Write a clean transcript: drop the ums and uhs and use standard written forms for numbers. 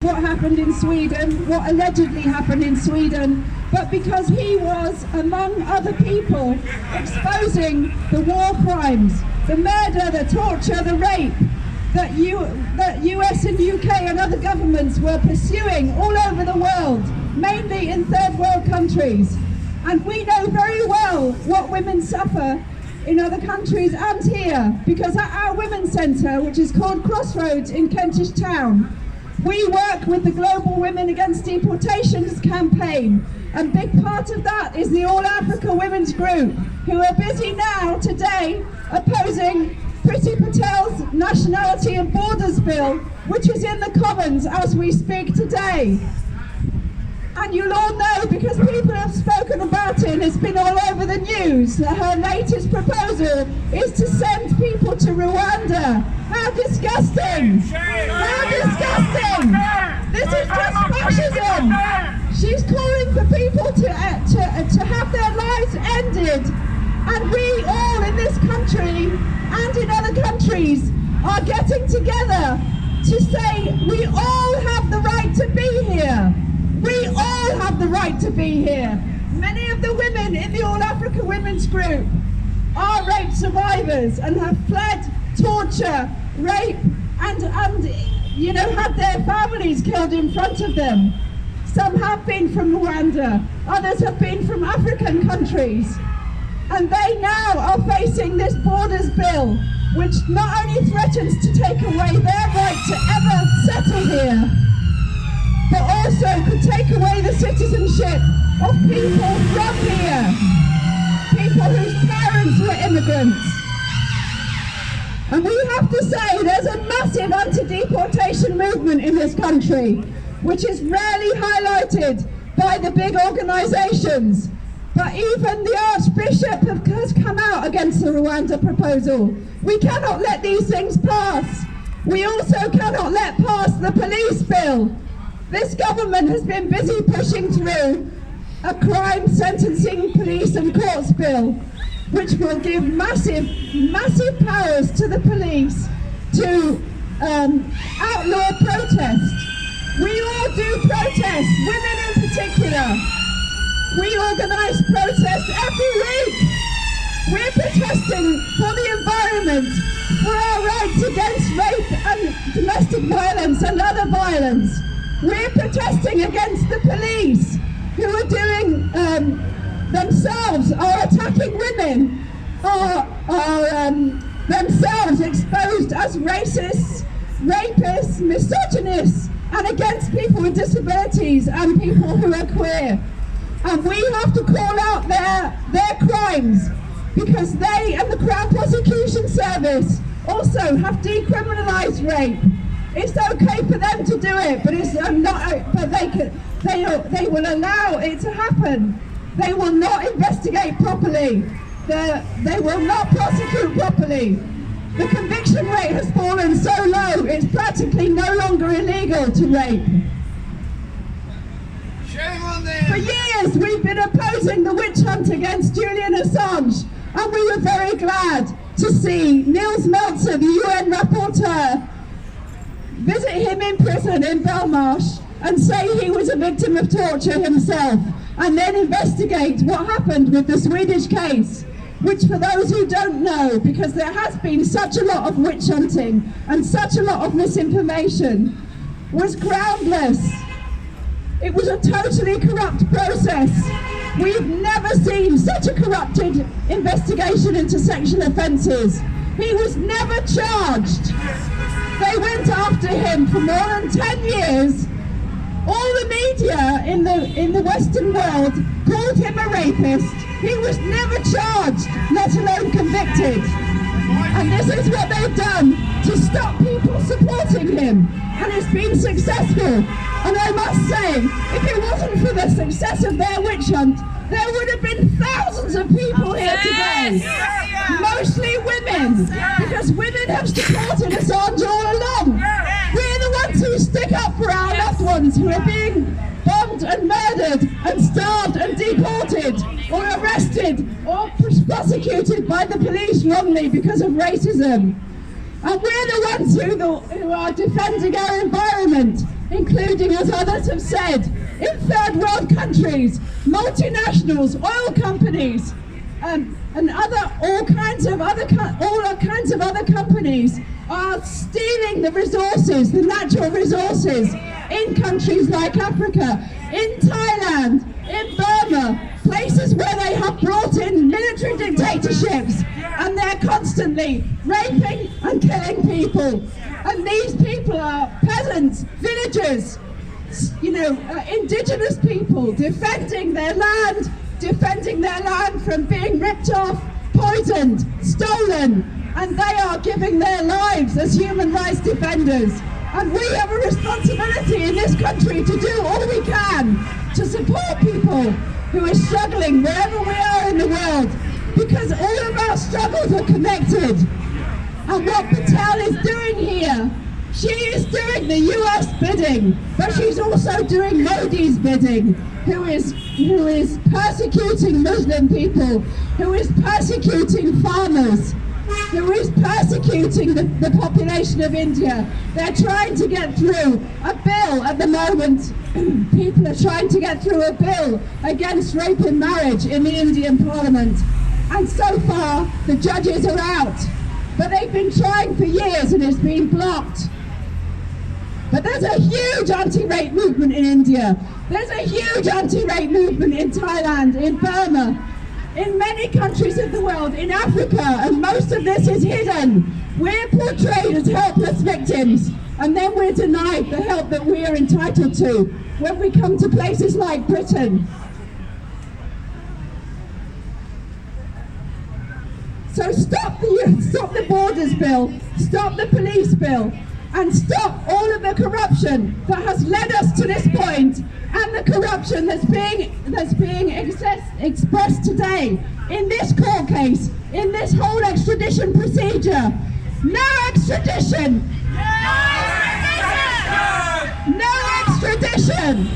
what happened in Sweden, what allegedly happened in Sweden, but because he was, among other people, exposing the war crimes, the murder, the torture, the rape that US and UK and other governments were pursuing all over the world, mainly in third world countries. And we know very well what women suffer in other countries and here, because at our Women's Centre, which is called Crossroads in Kentish Town, we work with the Global Women Against Deportations campaign, and big part of that is the All Africa Women's Group, who are busy now, today, opposing Priti Patel's Nationality and Borders Bill, which is in the Commons as we speak today. And you'll all know, because people have spoken about it and it's been all over the news, that her latest proposal is to send people to Rwanda. How disgusting! How disgusting! This is just fascism! She's calling for people to have their lives ended. And we all in this country and in other countries are getting together to say we all have the right to be here. We all have the right to be here. Many of the women in the All Africa Women's Group are rape survivors and have fled torture, rape, and had their families killed in front of them. Some have been from Rwanda, others have been from African countries. And they now are facing this borders bill, which not only threatens to take away their right to ever settle here, but also could take away the citizenship of people from here, people whose parents were immigrants. And we have to say there's a massive anti-deportation movement in this country, which is rarely highlighted by the big organisations. But even the Archbishop has come out against the Rwanda proposal. We cannot let these things pass. We also cannot let pass the police bill. This government has been busy pushing through a crime sentencing police and courts bill, which will give massive powers to the police to outlaw protest. We all do protest, women in particular. We organise protests every week. We're protesting for the environment, for our rights against rape and domestic violence and other violence. We're protesting against the police who are doing themselves, are attacking women, are themselves exposed as racists, rapists, misogynists, and against people with disabilities and people who are queer. And we have to call out their crimes, because they and the Crown Prosecution Service also have decriminalised rape. It's okay for them to do it, but it's not. But they will allow it to happen. They will not investigate properly. They will not prosecute properly. The conviction rate has fallen so low; it's practically no longer illegal to rape. Shame on them. For years, we've been opposing the witch hunt against Julian Assange, and we were very glad to see Niels Melzer, the UN rapporteur, visit him in prison in Belmarsh and say he was a victim of torture himself, and then investigate what happened with the Swedish case, which, for those who don't know, because there has been such a lot of witch hunting and such a lot of misinformation, was groundless. It was a totally corrupt process. We've never seen such a corrupted investigation into sexual offences. He was never charged. They went after him for more than 10 years. All the media in the Western world called him a rapist. He was never charged, let alone convicted. And this is what they've done to stop people supporting him. And it's been successful. And I must say, if it wasn't for the success of their witch hunt, there would have been thousands of people here today. Mostly women, because women have supported Assange all along. We're the ones who stick up for our loved ones who are being bombed and murdered and starved and deported or arrested or prosecuted by the police wrongly because of racism. And we're the ones who are defending our environment including, as others have said, in third world countries, multinationals, oil companies, and all kinds of other companies are stealing the resources, the natural resources, in countries like Africa, in Thailand, in Burma, places where they have brought in military dictatorships, and they're constantly raping and killing people. And these people are peasants, villagers, indigenous people defending their land from being ripped off, poisoned, stolen, and they are giving their lives as human rights defenders. And we have a responsibility in this country to do all we can to support people who are struggling wherever we are in the world, because all of our struggles are connected. And what Patel is doing here, she is doing the US bidding, but she's also doing Modi's bidding, who is persecuting Muslim people, who is persecuting farmers, who is persecuting the population of India. They're trying to get through a bill at the moment. People are trying to get through a bill against rape in marriage in the Indian parliament. And so far, the judges are out. But they've been trying for years and it's been blocked. But there's a huge anti-rape movement in India. There's a huge anti-rape movement in Thailand, in Burma, in many countries of the world, in Africa, and most of this is hidden. We're portrayed as helpless victims, and then we're denied the help that we are entitled to when we come to places like Britain. So stop the Borders Bill, stop the Police Bill, and stop all of the corruption that has led us to this point, and the corruption that's being expressed today in this court case, in this whole extradition procedure. No extradition! No extradition! No extradition!